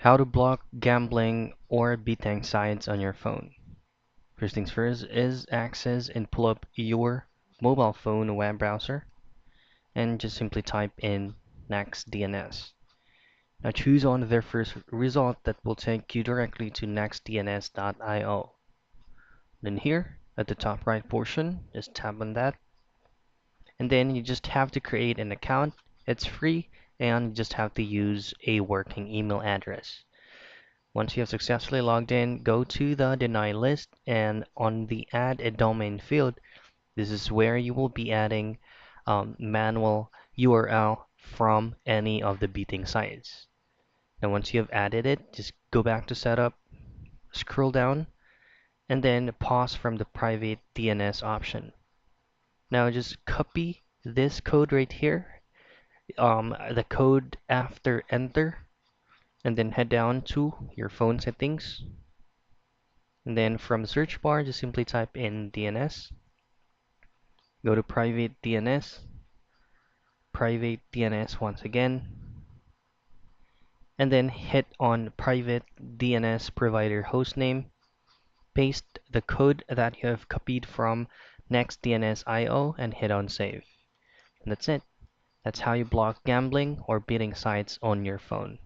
How to block gambling or betting sites on your phone. First things first is access and pull up your mobile phone web browser and just simply type in next DNS. Now choose on their first result that will take you directly to nextdns.io. Then here at the top right portion, just tap on that, and then you just have to create an account. It's free and you just have to use a working email address. Once you have successfully logged in, go to the deny list and on the add a domain field, this is where you will be adding manual URL from any of the beating sites. And once you have added it, just go back to setup, scroll down, and then pause from the private DNS option. Now just copy this code right here, the code after enter, and then head down to your phone settings. And then from the search bar, just simply type in DNS, go to private DNS once again, and then hit on private DNS provider hostname, paste the code that you have copied from nextdns.io and hit on save. And that's it. That's how you block gambling or betting sites on your phone.